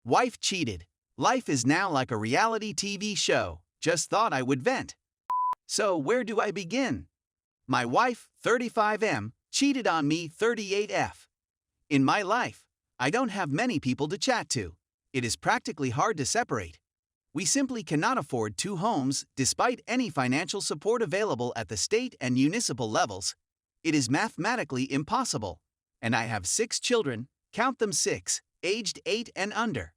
Wife cheated. Life is now like a reality TV show. Just thought I would vent. So where do I begin? My wife, 35M, cheated on me, 38F. In my life, I don't have many people to chat to. It is practically hard to separate. We simply cannot afford two homes despite any financial support available at the state and municipal levels. It is mathematically impossible. And I have 6 children, count them 6, aged 8 and under.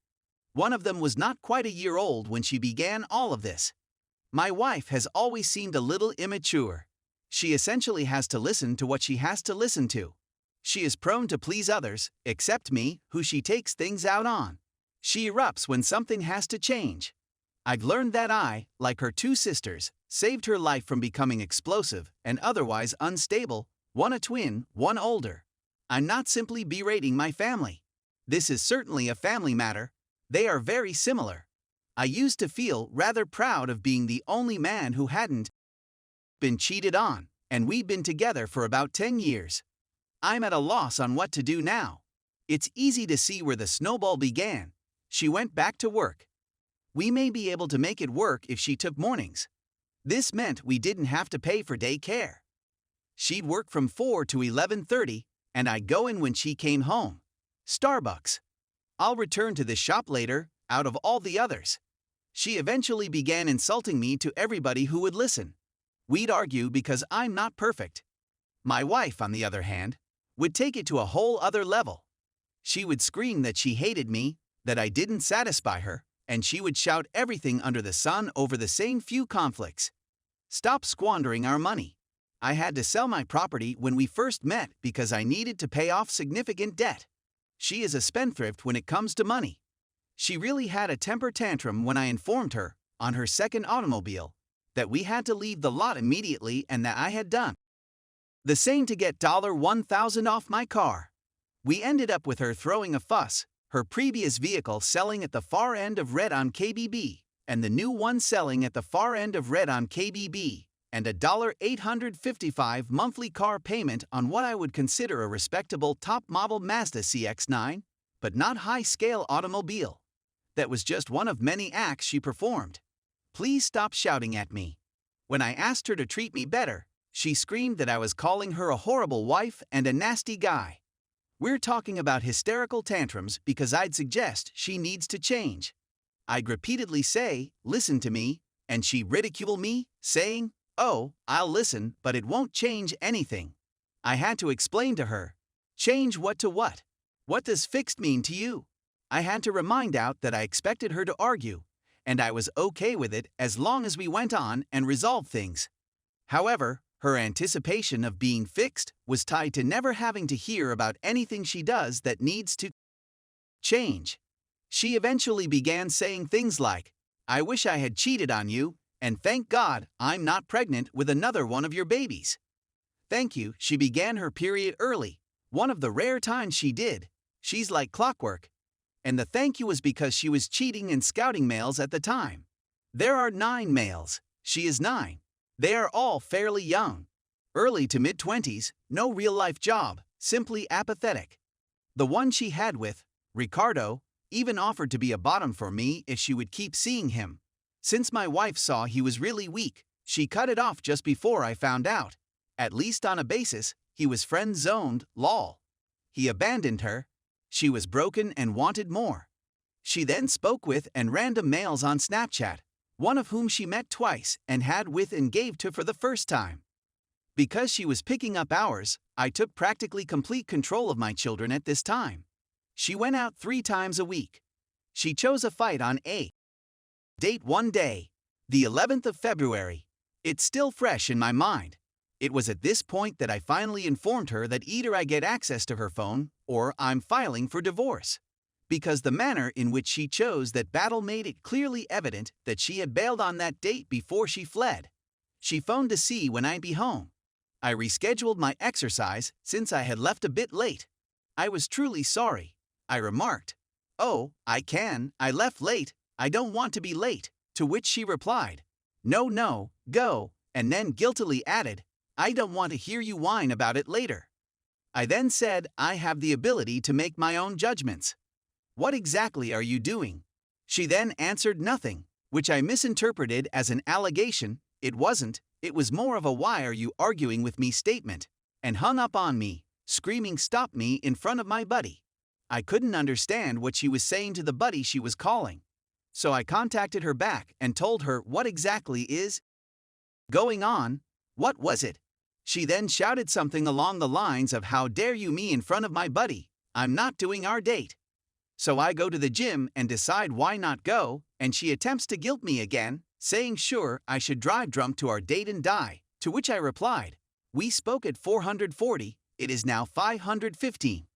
One of them was not quite a year old when she began all of this. My wife has always seemed a little immature. She essentially has to listen to what she has to listen to. She is prone to please others, except me, who she takes things out on. She erupts when something has to change. I've learned that I, like her 2 sisters, saved her life from becoming explosive and otherwise unstable, one a twin, one older. I'm not simply berating my family. This is certainly a family matter. They are very similar. I used to feel rather proud of being the only man who hadn't been cheated on, and we've been together for about 10 years. I'm at a loss on what to do now. It's easy to see where the snowball began. She went back to work. We may be able to make it work if she took mornings. This meant we didn't have to pay for daycare. She'd work from 4 to 11:30, and I'd go in when she came home. Starbucks. I'll return to this shop later, out of all the others. She eventually began insulting me to everybody who would listen. We'd argue because I'm not perfect. My wife, on the other hand, would take it to a whole other level. She would scream that she hated me, that I didn't satisfy her, and she would shout everything under the sun over the same few conflicts. Stop squandering our money. I had to sell my property when we first met because I needed to pay off significant debt. She is a spendthrift when it comes to money. She really had a temper tantrum when I informed her, on her second automobile, that we had to leave the lot immediately and that I had done the same to get $1,000 off my car. We ended up with her throwing a fuss, her previous vehicle selling at the far end of red on KBB, and the new one selling at the far end of red on KBB, and a $855 monthly car payment on what I would consider a respectable top-model Mazda CX-9, but not high-scale automobile. That was just one of many acts she performed. Please stop shouting at me. When I asked her to treat me better, she screamed that I was calling her a horrible wife and a nasty guy. We're talking about hysterical tantrums because I'd suggest she needs to change. I'd repeatedly say, "Listen to me," and she'd ridicule me, saying, "Oh, I'll listen, but it won't change anything." I had to explain to her. Change what to what? What does fixed mean to you? I had to remind out that I expected her to argue, and I was okay with it as long as we went on and resolved things. However, her anticipation of being fixed was tied to never having to hear about anything she does that needs to change. She eventually began saying things like, "I wish I had cheated on you, and thank God I'm not pregnant with another one of your babies." Thank you, she began her period early, one of the rare times she did. She's like clockwork. And the thank you was because she was cheating and scouting males at the time. There are 9 males. She is 9. They are all fairly young. Early to mid-20s, no real-life job, simply apathetic. The one she had with, Ricardo, even offered to be a bottom for me if she would keep seeing him. Since my wife saw he was really weak, she cut it off just before I found out. At least on a basis, he was friend-zoned, lol. He abandoned her. She was broken and wanted more. She then spoke with and random males on Snapchat, one of whom she met twice and had with and gave to for the first time. Because she was picking up hours, I took practically complete control of my children at this time. She went out 3 times a week. She chose a fight on a date one day, the 11th of February. It's still fresh in my mind. It was at this point that I finally informed her that either I get access to her phone or I'm filing for divorce. Because the manner in which she chose that battle made it clearly evident that she had bailed on that date before she fled. She phoned to see when I'd be home. I rescheduled my exercise since I had left a bit late. I was truly sorry. I remarked, "Oh, I left late, I don't want to be late," to which she replied, No, go," and then guiltily added, "I don't want to hear you whine about it later." I then said I have the ability to make my own judgments. What exactly are you doing? She then answered nothing, which I misinterpreted as an allegation. It wasn't, it was more of a "why are you arguing with me" statement, and hung up on me, screaming "stop me" in front of my buddy. I couldn't understand what she was saying to the buddy she was calling. So I contacted her back and told her what exactly is going on. What was it? She then shouted something along the lines of "how dare you me" in front of my buddy. I'm not doing our date. So I go to the gym and decide why not go, and she attempts to guilt me again, saying sure I should drive drunk to our date and die, to which I replied, we spoke at 440, it is now 515.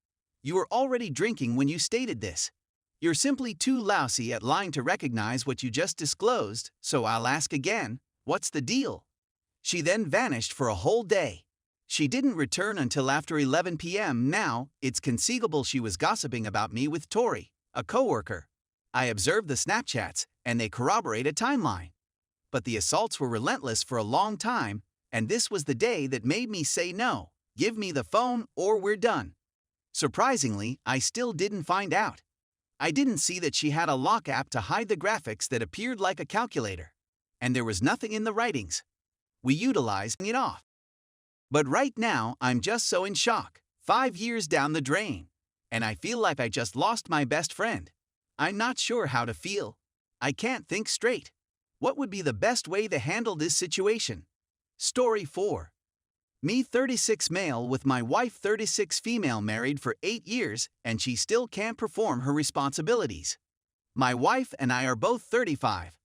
You were already drinking when you stated this. You're simply too lousy at lying to recognize what you just disclosed, so I'll ask again, what's the deal? She then vanished for a whole day. She didn't return until after 11 p.m. Now, it's conceivable she was gossiping about me with Tori, a coworker. I observed the Snapchats, and they corroborate a timeline. But the assaults were relentless for a long time, and this was the day that made me say no, give me the phone or we're done. Surprisingly, I still didn't find out. I didn't see that she had a lock app to hide the graphics that appeared like a calculator. And there was nothing in the writings. We utilized it off. But right now, I'm just so in shock, 5 years down the drain. And I feel like I just lost my best friend. I'm not sure how to feel. I can't think straight. What would be the best way to handle this situation? Story 4. Me 36 male with my wife 36 female, married for 8 years, and she still can't perform her responsibilities. My wife and I are both 35.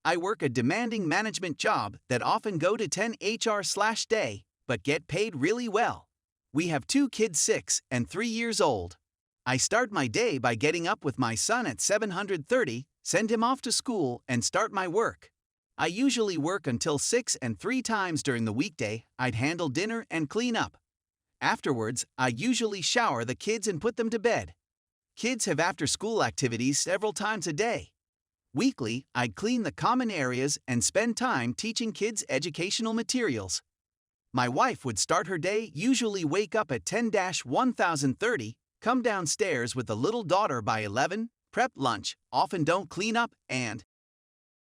I work a demanding management job that often go to 10 HR/day, but get paid really well. We have 2 kids, 6 and 3 years old. I start my day by getting up with my son at 7:30, send him off to school, and start my work. I usually work until 6, and 3 times during the weekday, I'd handle dinner and clean up. Afterwards, I usually shower the kids and put them to bed. Kids have after-school activities several times a day. Weekly, I'd clean the common areas and spend time teaching kids educational materials. My wife would start her day, usually wake up at 10-1030, come downstairs with the little daughter by 11, prep lunch, often don't clean up, and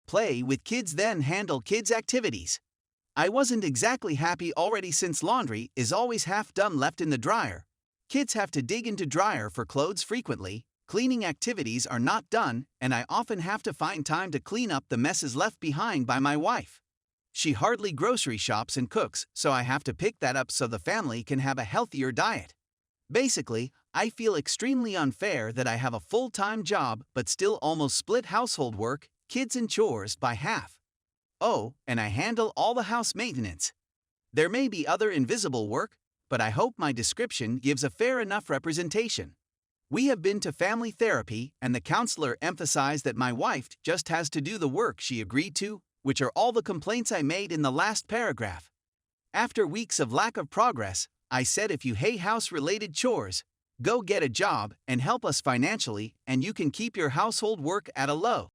play with kids, then handle kids' activities. I wasn't exactly happy already since laundry is always half done left in the dryer. Kids have to dig into dryer for clothes frequently, cleaning activities are not done, and I often have to find time to clean up the messes left behind by my wife. She hardly grocery shops and cooks, so I have to pick that up so the family can have a healthier diet. Basically, I feel extremely unfair that I have a full-time job but still almost split household work, kids and chores by half. Oh, and I handle all the house maintenance. There may be other invisible work, but I hope my description gives a fair enough representation. We have been to family therapy, and the counselor emphasized that my wife just has to do the work she agreed to, which are all the complaints I made in the last paragraph. After weeks of lack of progress, I said if you hate house-related chores, go get a job and help us financially, and you can keep your household work at a low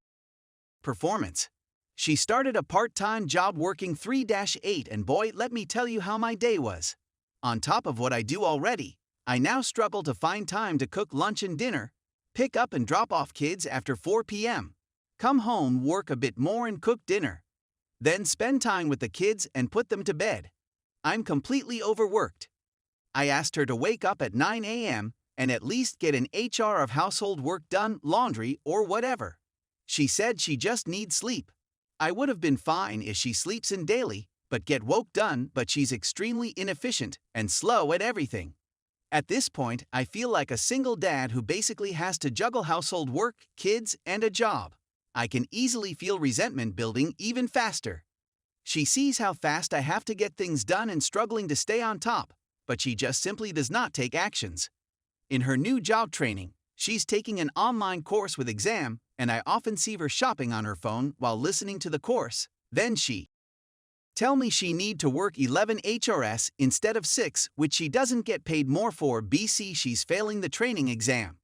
performance. She started a part-time job working 3-8, and boy, let me tell you how my day was. On top of what I do already, I now struggle to find time to cook lunch and dinner, pick up and drop off kids after 4 p.m., come home, work a bit more and cook dinner, then spend time with the kids and put them to bed. I'm completely overworked. I asked her to wake up at 9 a.m. and at least get an HR of household work done, laundry or whatever. She said she just needs sleep. I would have been fine if she sleeps in daily, but get woke done, but she's extremely inefficient and slow at everything. At this point, I feel like a single dad who basically has to juggle household work, kids, and a job. I can easily feel resentment building even faster. She sees how fast I have to get things done and struggling to stay on top, but she just simply does not take actions. In her new job training, she's taking an online course with exam, and I often see her shopping on her phone while listening to the course. Then she tell me she need to work 11 HRS instead of 6, which she doesn't get paid more for. BC she's failing the training exam.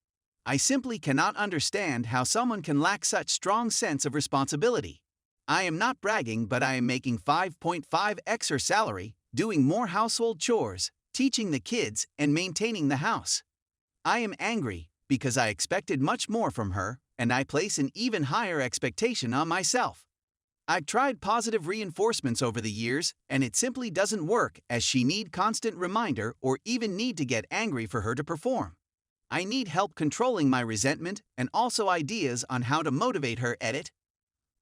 I simply cannot understand how someone can lack such strong sense of responsibility. I am not bragging, but I am making 5.5x her salary, doing more household chores, teaching the kids, and maintaining the house. I am angry, because I expected much more from her, and I place an even higher expectation on myself. I've tried positive reinforcements over the years, and it simply doesn't work, as she need constant reminder or even need to get angry for her to perform. I need help controlling my resentment and also ideas on how to motivate her. Edit.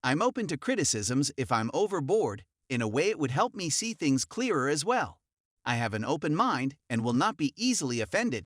I'm open to criticisms if I'm overboard, in a way it would help me see things clearer as well. I have an open mind and will not be easily offended.